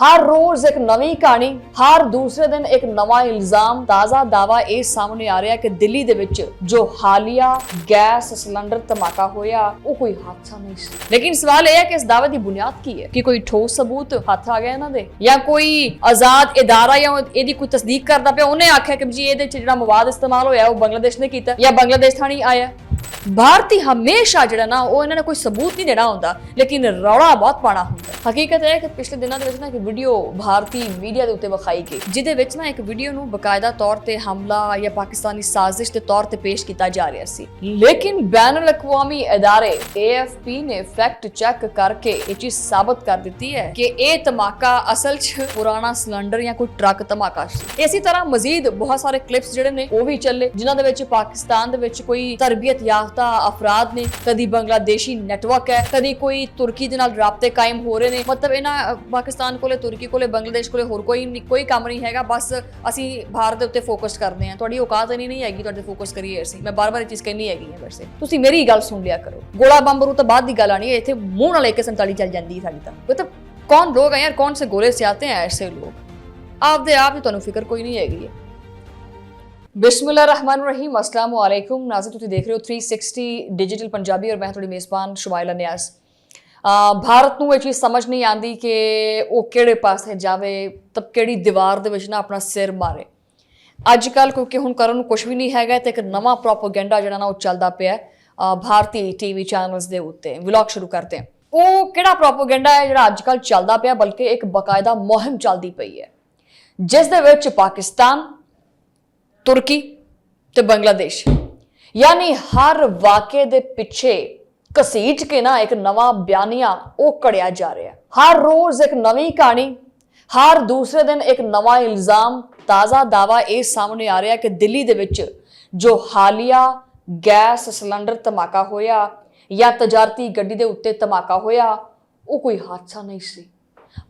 हर रोज एक नवी कहानी, हर दूसरे दिन एक नवा इल्जाम, ताजा दावा ਇਹ ਸਾਹਮਣੇ ਆ ਰਿਹਾ ਕਿ ਦਿੱਲੀ ਦੇ ਵਿੱਚ ਜੋ ਹਾਲੀਆ ਗੈਸ ਸਿਲੰਡਰ ਧਮਾਕਾ ਹੋਇਆ ਉਹ ਕੋਈ ਹਾਦਸਾ ਨਹੀਂ ਸੀ। ਲੇਕਿਨ ਸਵਾਲ ਇਹ ਹੈ ਕਿ ਇਸ ਦਾਅਵੇ ਦੀ ਬੁਨਿਆਦ ਕੀ ਹੈ? ਕਿ ਕੋਈ ਠੋਸ ਸਬੂਤ ਹੱਥ ਆ ਗਿਆ ਇਹਨਾਂ ਦੇ, ਜਾਂ ਕੋਈ ਆਜ਼ਾਦ ਇਦਾਰਾ ਜਾਂ ਇਹਦੀ ਕੋਈ ਤਸਦੀਕ ਕਰਦਾ ਪਿਆ, ਉਹਨੇ ਆਖਿਆ ਕਿ ਜੀ ਇਹਦੇ ਚ ਜਿਹੜਾ ਮਵਾਦ ਇਸਤੇਮਾਲ ਹੋਇਆ ਉਹ ਬੰਗਲਾਦੇਸ਼ ਨੇ ਕੀਤਾ ਜਾਂ ਬੰਗਲਾਦੇਸ਼ ਥਾਣੀ ਆਇਆ। भारती हमेशा ਜਿਹੜਾ ਨਾ ਉਹ ਇਹਨਾਂ ਨੇ ਕੋਈ ਸਬੂਤ ਨਹੀਂ ਦੇਣਾ ਹੁੰਦਾ, ਲੇਕਿਨ ਰੌਲਾ ਬਹੁਤ ਪਾਣਾ ਹੁੰਦਾ। ਹਕੀਕਤ ਹੈ ਕਿ ਪਿਛਲੇ ਦਿਨਾਂ ਦੇ ਵਿੱਚ ਨਾ ਇੱਕ ਵੀਡੀਓ ਭਾਰਤੀ ਮੀਡੀਆ ਦੇ ਉੱਤੇ ਵਿਖਾਈ ਗਈ, ਜਿਹਦੇ ਵਿੱਚ ਨਾ ਇੱਕ ਵੀਡੀਓ ਨੂੰ ਬਕਾਇਦਾ ਤੌਰ ਤੇ ਹਮਲਾ ਜਾਂ ਪਾਕਿਸਤਾਨੀ ਸਾਜ਼ਿਸ਼ ਦੇ ਤੌਰ ਤੇ ਪੇਸ਼ ਕੀਤਾ ਜਾ ਰਿਹਾ ਸੀ। ਲੇਕਿਨ ਬੈਨ ਅਲ-ਅਕਵਾਮੀ ਅਦਾਰੇ AFP ਨੇ ਫੈਕਟ ਚੈੱਕ ਕਰਕੇ ਇਹ ਚੀਜ਼ ਸਾਬਤ ਕਰ ਦਿੱਤੀ ਹੈ ਕਿ ਇਹ ਧਮਾਕਾ ਅਸਲ 'ਚ ਪੁਰਾਣਾ ਸਿਲੰਡਰ ਜਾਂ ਕੋਈ ਟਰੱਕ ਧਮਾਕਾ ਸੀ। ਇਸੇ ਤਰ੍ਹਾਂ ਮਜ਼ੀਦ ਬਹੁਤ ਸਾਰੇ ਕਲਿੱਪਸ ਜਿਹੜੇ ਨੇ ਉਹ ਵੀ ਚੱਲੇ, ਜਿਨ੍ਹਾਂ ਦੇ ਵਿੱਚ ਪਾਕਿਸਤਾਨ ਦੇ ਵਿੱਚ ਕੋਈ ਤਰਬੀਅਤ याफ्ता अफराद ने, कदी बांग्लादेशी नेटवर्क है, कदी कोई तुर्की दे नाल राबते कायम हो रहे ने। मतलब इन्हां पाकिस्तान कोले, तुर्की कोले, बांग्लादेश कोले होर कोई काम नहीं हैगा, बस असीं भारत दे उत्ते फोकस करदे हां। तुहाडी औकात नहीं हैगी तुहाडे फोकस करिए असीं। मैं बार-बार ये चीज़ कहनी हैगी है, वैसे तुसीं मेरी गल सुन लिया करो। गोला बंब रू तो बाद दी गल आनी है, इत्थे मूंह नाल AK-47 चल जांदी है साडी तां। मतलब कौन लोग हैं यार, कौन से गोले से आते हैं ऐसे लोग? आपदे आप ही तुहानूं फिक्र कोई नहीं हैगी है। बिस्मिल्लाहिर्रहमानिर्रहीम, अस्सलाम वालेकुम नाज़रीन, तुसीं देख रहे हो 360 डिजिटल पंजाबी और मैं तुहाडी मेज़बान शुमाइला नियाज़। भारत नूं ये चीज़ समझ नहीं आती कि वो किहड़े पासे जावे, तब किहड़ी दीवार दे विच ना अपना सिर मारे। अजकल क्योंकि हुण करन नूं कुछ भी नहीं हैगा ते एक नवां प्रोपोगेंडा जिहड़ा ना वो चलदा पिया भारती TV चैनल्स दे उत्ते। व्लॉग शुरू करते हैं। वो किहड़ा प्रोपोगेंडा है जिहड़ा अजकल चलदा पिया, बल्कि एक बाकायदा मुहिम चलदी पई है, जिस दे विच पाकिस्तान, तुर्की ते बांग्लादेश यानी हर वाक़े दे पिछे घसीट के ना एक नवा बयानिया वो कढ़िया जा रहा है। हर रोज एक नवी कहानी, हर दूसरे दिन एक नवा इल्जाम, ताज़ा दावा ये सामने आ रहा है कि दिल्ली दे विच जो हालिया गैस सिलंडर धमाका होया या तजारती गड्डी दे उत्ते धमाका होया वो कोई हादसा नहीं सी,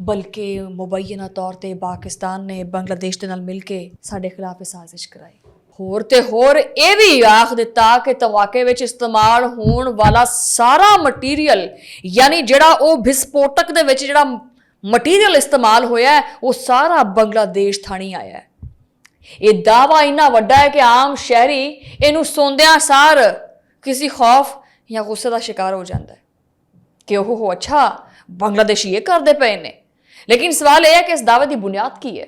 बल्कि मुबैना तौर पर पाकिस्तान ने बांग्लादेश के नाल मिल के साडे खिलाफ साजिश कराई। होर ते होर ये भी आख दिता कि धमाके विच इस्तेमाल होने वाला सारा मटीरियल, यानी जिहड़ा वो विस्फोटक दे विच जिहड़ा मटीरियल इस्तेमाल होया है वो सारा बांग्लादेश थाणी आया है। ये दावा इन्ना वड्डा है कि आम शहरी इनू सुनदियां सार किसी खौफ या गुस्से का शिकार हो जाता है कि ओहो अच्छा बांग्लादेशी ये करते पे ने। लेकिन सवाल यह है कि इस दावे की बुनियाद की है?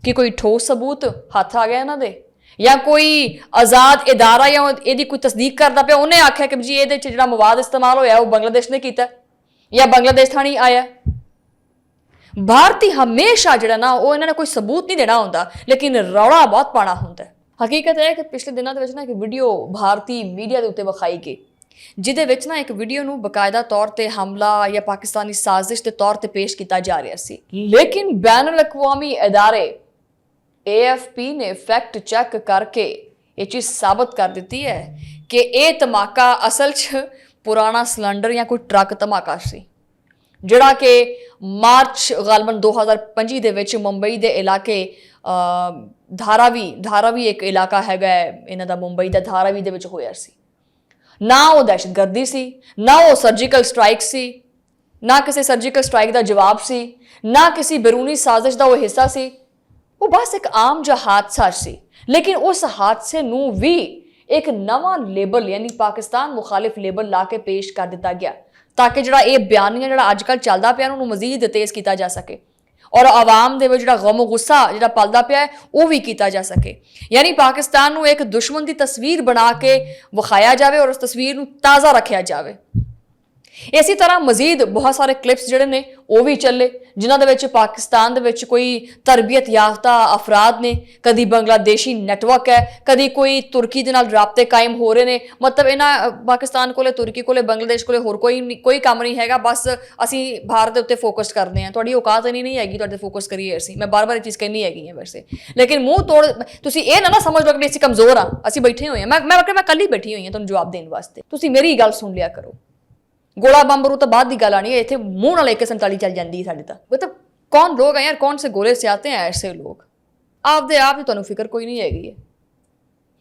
कि कोई ठोस सबूत हाथ आ गया इन्हां दे, या कोई आजाद इदारा या ਇਹਦੀ कोई तस्दीक करता पे, ਉਹਨੇ आख्या कि जी ਇਹਦੇ ਚ ਜਿਹੜਾ ਮਵਾਦ इस्तेमाल होया वो बांग्लादेश ने कीता या बांग्लादेश थाणी आया। भारती हमेशा ਜਿਹੜਾ ना वो इन्होंने कोई सबूत नहीं देना होंदा, लेकिन रौला बहुत पाना होंदा है। हकीकत है कि पिछले दिनों ਦੇ ਵਿੱਚ ना एक वीडियो भारती मीडिया ਦੇ ਉੱਤੇ ਵਿਖਾਈ ਗਈ, ਜਿਹਦੇ ਵਿੱਚ ਨਾ ਇੱਕ ਵੀਡੀਓ ਨੂੰ ਬਕਾਇਦਾ ਤੌਰ ਤੇ ਹਮਲਾ ਜਾਂ ਪਾਕਿਸਤਾਨੀ ਸਾਜ਼ਿਸ਼ ਦੇ ਤੌਰ ਤੇ ਪੇਸ਼ ਕੀਤਾ ਜਾ ਰਿਹਾ ਸੀ। ਲੇਕਿਨ ਬੈਨ ਅਲ-ਅਕਵਾਮੀ ਅਦਾਰੇ AFP ਨੇ ਫੈਕਟ ਚੈੱਕ ਕਰਕੇ ਇਹ ਚੀਜ਼ ਸਾਬਤ ਕਰ ਦਿੱਤੀ ਹੈ ਕਿ ਇਹ ਧਮਾਕਾ ਅਸਲ 'ਚ ਪੁਰਾਣਾ ਸਿਲੰਡਰ ਜਾਂ ਕੋਈ ਟਰੱਕ ਧਮਾਕਾ ਸੀ, ਜਿਹੜਾ ਕਿ ਮਾਰਚ ਗਾਲਬਨ 2025 ਦੇ ਵਿੱਚ ਮੁੰਬਈ ਦੇ ਇਲਾਕੇ ਧਾਰਾਵੀ ਇੱਕ ਇਲਾਕਾ ਹੈਗਾ ਇਹਨਾਂ ਦਾ, ਮੁੰਬਈ ਦਾ ਧਾਰਾਵੀ ਦੇ ਵਿੱਚ ਹੋਇਆ ਸੀ। ना वो दहशतगर्दी सी, ना वो सर्जिकल स्ट्राइक सी, ना किसी सर्जिकल स्ट्राइक का जवाब सी, ना किसी बैरूनी साजिश का वो हिस्सा सी। वो बस एक आम जा हादसा सी, लेकिन उस हादसे नूं भी एक नवा लेबल यानी पाकिस्तान मुखालिफ लेबल ला के पेश कर दिता गया, ताकि जिहड़ा ये बयानिया जिहड़ा अजकल चलदा पिया उहनूं मजीद तेज़ किया जा सके और आवाम दे विच जिहड़ा गम गुस्सा जिहड़ा पलदा पिया है वो भी किया जा सके। यानी पाकिस्तान नूं एक दुश्मन की तस्वीर बना के विखाया जाए और उस तस्वीर नूं ताज़ा रखा जाए। इसी तरह मजीद बहुत सारे क्लिप्स जिहड़े ने वो भी चले, जिन्हां दे विच पाकिस्तान दे विच कोई तरबियत याफ्ता अफराद ने, कदी बांग्लादेशी नेटवर्क है, कदी कोई तुर्की दे नाल राबते कायम हो रहे ने। मतलब इन्हां पाकिस्तान कोले, तुर्की कोले, बांग्लादेश कोले होर कोई काम नहीं हैगा, बस असीं भारत दे उत्ते फोकस करदे हां। तुहाडी औकात नहीं हैगी तुहाडे फोकस करिए असीं। मैं बार-बार ये चीज़ कहनी हैगी है, वैसे लेकिन मूँह तोड़ तुसीं ये ना समझ लो कि असीं कमज़ोर हाँ, असीं बैठे हुए हैं। मैं कल ही बैठी हुई हाँ तुहानूं जवाब देण वास्ते। तुसीं मेरी गल सुन लिया करो। गोला बंब रू तो बाद की गल आनी है, इत्थे मूँह नाल AK-47 चल जाती है साडे तां। मतलब कौन लोग हैं यार, कौन से गोले से आते हैं ऐसे लोग? आपदे आप ही तुहानूं फिक्र कोई नहीं हैगी है।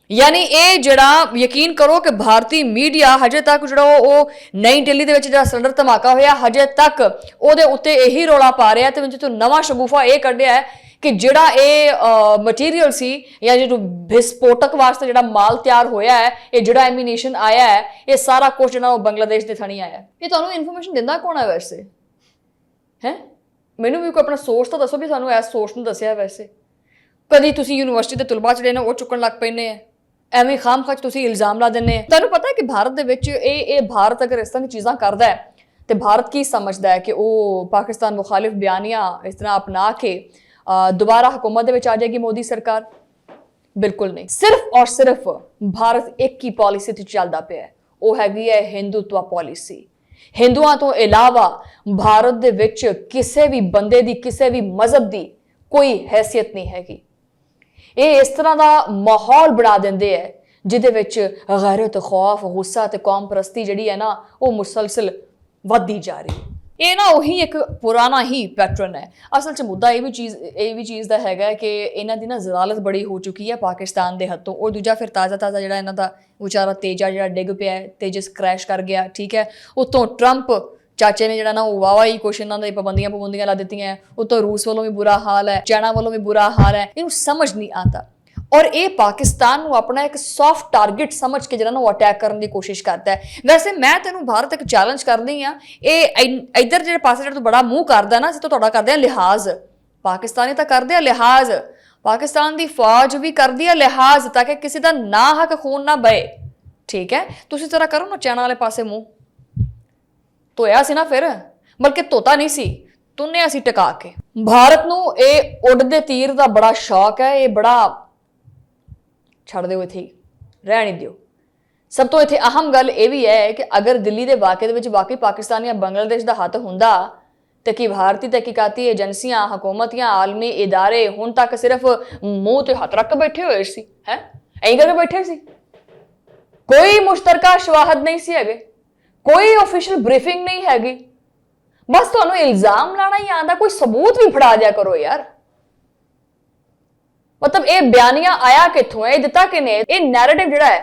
यानी ਇਹ ਜਿਹੜਾ ਯਕੀਨ ਕਰੋ ਕਿ ਭਾਰਤੀ ਮੀਡੀਆ ਹਜੇ ਤੱਕ ਜਿਹੜਾ ਉਹ ਨਈ ਦਿੱਲੀ ਦੇ ਵਿੱਚ ਜਿਹੜਾ ਸਿਲੰਡਰ ਧਮਾਕਾ ਹੋਇਆ ਹਜੇ ਤੱਕ ਉਹਦੇ ਉੱਤੇ ਇਹੀ ਰੌਲਾ ਪਾ ਰਿਹਾ ਤੇ ਵਿੱਚ ਤੋਂ ਨਵਾਂ ਸ਼ਗੂਫਾ ਇਹ ਕੱਢਿਆ ਹੈ ਕਿ ਜਿਹੜਾ ਇਹ ਮਟੀਰੀਅਲ ਸੀ ਜਾਂ ਜਿਹੜਾ ਵਿਸਫੋਟਕ ਵਾਸਤੇ ਜਿਹੜਾ ਮਾਲ ਤਿਆਰ ਹੋਇਆ ਹੈ, ਇਹ ਜਿਹੜਾ ਐਮੀਨੇਸ਼ਨ ਆਇਆ ਹੈ, ਇਹ ਸਾਰਾ ਕੁਝ ਜਿਹੜਾ ਉਹ ਬੰਗਲਾਦੇਸ਼ ਦੇ ਥਣੀ ਆਇਆ ਹੈ। ਇਹ ਤੁਹਾਨੂੰ ਇਨਫੋਰਮੇਸ਼ਨ ਦਿੰਦਾ ਕੌਣ ਹੈ ਵੈਸੇ? ਹੈ ਮੈਨੂੰ ਵੀ ਕੋਈ ਆਪਣਾ ਸੋਰਸ ਤਾਂ ਦੱਸੋ ਵੀ ਸਾਨੂੰ ਇਸ ਸੋਰਸ ਨੂੰ ਦੱਸਿਆ ਵੈਸੇ। ਕਦੀ ਤੁਸੀਂ ਯੂਨੀਵਰਸਿਟੀ ਦੇ ਤਲਬਾ ਜਿਹੜੇ ਨੇ ਉਹ ਚੁੱਕਣ ਲੱਗ ਪੈਂਦੇ ਆ, ਐਵੇਂ ਖਾਮ-ਖਾਚ ਤੁਸੀਂ ਇਲਜ਼ਾਮ ਲਾ ਦਿੰਦੇ ਆ। ਤੁਹਾਨੂੰ ਪਤਾ ਹੈ ਕਿ ਭਾਰਤ ਦੇ ਵਿੱਚ ਇਹ ਭਾਰਤ ਅਗਰ ਇਸ ਤਰ੍ਹਾਂ ਦੀ ਚੀਜ਼ਾਂ ਕਰਦਾ ਹੈ ਤੇ ਭਾਰਤ ਕੀ ਸਮਝਦਾ ਹੈ ਕਿ ਉਹ ਪਾਕਿਸਤਾਨ ਮੁਖਾਲਿਫ ਬਿਆਨੀਆਂ ਇਸ ਤਰ੍ਹਾਂ ਅਪਣਾ ਕੇ दोबारा हुकूमत ਦੇ ਵਿੱਚ ਆ ਜਾਏਗੀ ਮੋਦੀ ਸਰਕਾਰ? ਬਿਲਕੁਲ ਨਹੀਂ। ਸਿਰਫ ਔਰ ਸਿਰਫ ਭਾਰਤ ਇੱਕ ਹੀ ਪਾਲਿਸੀ ਤੇ ਚੱਲਦਾ ਪਿਆ ਹੈ, ਉਹ ਹੈਗੀ ਹੈ ਹਿੰਦੂਤਵਾ ਪਾਲਿਸੀ। ਹਿੰਦੂਆਂ ਤੋਂ ਇਲਾਵਾ ਭਾਰਤ ਦੇ ਵਿੱਚ ਕਿਸੇ ਵੀ ਬੰਦੇ ਦੀ ਕਿਸੇ ਵੀ ਮਜ਼ਹਬ ਦੀ ਕੋਈ ਹੈਸੀਅਤ ਨਹੀਂ ਹੈਗੀ। ਇਹ ਇਸ ਤਰ੍ਹਾਂ ਦਾ ਮਾਹੌਲ ਬਣਾ ਦਿੰਦੇ ਹੈ ਜਿਹਦੇ ਵਿੱਚ ਗੈਰਤ, ਖੌਫ, ਗੁੱਸਾ ਤੇ ਕੌਮ ਪ੍ਰਸਤੀ ਜਿਹੜੀ ਹੈ ਨਾ ਉਹ ਮੁਸਲਸਲ ਵੱਧਦੀ ਜਾ ਰਹੀ ਹੈ। ਇਹ ਨਾ ਉਹੀ ਇੱਕ ਪੁਰਾਣਾ ਹੀ ਪੈਟਰਨ ਹੈ। ਅਸਲ 'ਚ ਮੁੱਦਾ ਇਹ ਵੀ ਚੀਜ਼ ਦਾ ਹੈਗਾ ਕਿ ਇਹਨਾਂ ਦੀ ਨਾ ਜ਼ਲਾਲਤ ਬੜੀ ਹੋ ਚੁੱਕੀ ਹੈ ਪਾਕਿਸਤਾਨ ਦੇ ਹੱਥੋਂ। ਔਰ ਦੂਜਾ ਫਿਰ ਤਾਜ਼ਾ ਜਿਹੜਾ ਇਹਨਾਂ ਦਾ ਵਿਚਾਰਾ ਤੇਜਾ ਜਿਹੜਾ ਡਿੱਗ ਪਿਆ, ਤੇਜਸ ਕ੍ਰੈਸ਼ ਕਰ ਗਿਆ, ਠੀਕ ਹੈ। ਉੱਤੋਂ ਟਰੰਪ ਚਾਚੇ ਨੇ ਜਿਹੜਾ ਨਾ ਉਹ ਵਾਵਾ ਹੀ ਕੁਛ ਇਹਨਾਂ ਦੇ ਪਾਬੰਦੀਆਂ ਲਾ ਦਿੱਤੀਆਂ। ਉੱਤੋਂ ਰੂਸ ਵੱਲੋਂ ਵੀ ਬੁਰਾ ਹਾਲ ਹੈ, ਚਾਈਨਾ ਵੱਲੋਂ ਵੀ ਬੁਰਾ ਹਾਲ ਹੈ। ਇਹਨੂੰ ਸਮਝ ਨਹੀਂ ਆਉਂਦਾ ਔਰ ਇਹ ਪਾਕਿਸਤਾਨ ਨੂੰ ਆਪਣਾ ਇੱਕ ਸੌਫਟ ਟਾਰਗੇਟ ਸਮਝ ਕੇ ਜਿਹੜਾ ਨਾ ਉਹ ਅਟੈਕ ਕਰਨ ਦੀ ਕੋਸ਼ਿਸ਼ ਕਰਦਾ ਹੈ। ਵੈਸੇ ਮੈਂ ਤੈਨੂੰ ਭਾਰਤ ਇੱਕ ਚੈਲੰਜ ਕਰਦੀ ਆ, ਇਹ ਇੱਧਰ ਜਿਹੜੇ ਪਾਸੇ ਜਿਹੜਾ ਤੂੰ ਬੜਾ ਮੂੰਹ ਕਰਦਾ ਨਾ, ਅਸੀਂ ਤਾਂ ਤੁਹਾਡਾ ਕਰਦੇ ਆ ਲਿਹਾਜ਼। ਪਾਕਿਸਤਾਨੀ ਤਾਂ ਕਰਦੇ ਆ ਲਿਹਾਜ਼, ਪਾਕਿਸਤਾਨ ਦੀ ਫੌਜ ਵੀ ਕਰਦੀ ਆ ਲਿਹਾਜ਼ ਤਾਂ ਕਿ ਕਿਸੇ ਦਾ ਨਾ ਹੱਕ ਖੂਨ ਨਾ ਬਏ, ਠੀਕ ਹੈ। ਤੁਸੀਂ ਜ਼ਰਾ ਕਰੋ ਨਾ ਚਾਈਨਾ ਵਾਲੇ ਪਾਸੇ ਮੂੰਹ। ਧੋਇਆ ਸੀ ਨਾ ਫਿਰ, ਬਲਕਿ ਧੋਤਾ ਨਹੀਂ ਸੀ, ਤੁੰਨਿਆ ਸੀ ਟਿਕਾ ਕੇ। ਭਾਰਤ ਨੂੰ ਇਹ ਉੱਡਦੇ ਤੀਰ ਦਾ ਬੜਾ ਸ਼ੌਕ ਹੈ। ਇਹ ਬੜਾ ਛੱਡ ਦਿਓ, ਇੱਥੇ ਹੀ ਰਹਿ ਨਹੀਂ ਦਿਓ। ਸਭ ਤੋਂ ਇੱਥੇ ਅਹਿਮ ਗੱਲ ਇਹ ਵੀ ਹੈ ਕਿ ਅਗਰ ਦਿੱਲੀ ਦੇ ਵਾਕਿਏ ਦੇ ਵਿੱਚ ਵਾਕਈ ਪਾਕਿਸਤਾਨ ਜਾਂ ਬੰਗਲਾਦੇਸ਼ ਦਾ ਹੱਥ ਹੁੰਦਾ ਤੇ ਕੀ ਭਾਰਤੀ ਤਹਿਕੀਕਾਤੀ ਏਜੰਸੀਆਂ, ਹਕੂਮਤੀਆਂ, ਆਲਮੀ ਇਦਾਰੇ ਹੁਣ ਤੱਕ ਸਿਰਫ ਮੂੰਹ ਤੇ ਹੱਥ ਰੱਖ ਕੇ ਬੈਠੇ ਹੋਏ ਸੀ? ਹੈ ਐਂ ਕਰਕੇ ਬੈਠੇ ਸੀ? ਕੋਈ ਮੁਸ਼ਤਰਕਾ ਸ਼ਵਾਹਦ ਨਹੀਂ ਸੀ ਹੈਗੇ, ਕੋਈ ਆਫੀਸ਼ੀਅਲ ਬਰੀਫਿੰਗ ਨਹੀਂ ਹੈਗੀ। ਬਸ ਤੁਹਾਨੂੰ ਇਲਜ਼ਾਮ ਲਾਣਾ ਹੀ ਆਉਂਦਾ, ਕੋਈ ਸਬੂਤ ਵੀ ਫੜਾ ਦਿਆ ਕਰੋ ਯਾਰ। मतलब ये बयानिया आया किथों है, दिता किने, ये नैरेटिव जिहड़ा है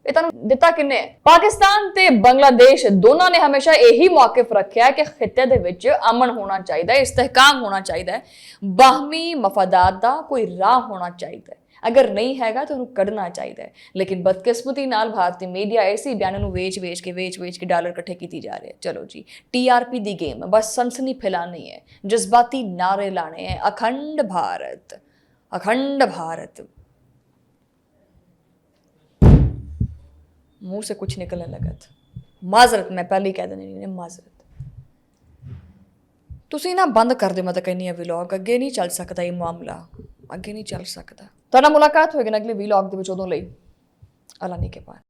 ये तुहानूं दिता किने है? पाकिस्तान ते बांग्लादेश दोनों ने हमेशा यही मौकिफ रखिया है कि खिते दे विच अमन होना चाहिए, इस्तेहकाम होना चाहिए, बाहमी मफादात दा कोई राह होना चाहिए। अगर नहीं हैगा तो उन्हें कढ़ना चाहिए। लेकिन बदकिस्मती नाल भारतीय मीडिया इसी बयान नूं वेच के डॉलर इकट्ठे कीती जा रहे हैं। चलो जी, TRP दी गेम, बस सनसनी फैलानी है, जज्बाती नारे लाने हैं, अखंड भारत, अखंड भारत। मुंह से कुछ निकलने लगा था, माजरत मैं पहले ही कह देनी, माजरत। तुसी ना बंद कर दे, मैं तो कहनी है व्लॉग अगे नहीं चल सकता, ये मामला अगे नहीं चल सकता। तुहाडा मुलाकात होएगी ना अगले व्लॉग दे विच, उदों लई अल्लाह ने के बाद।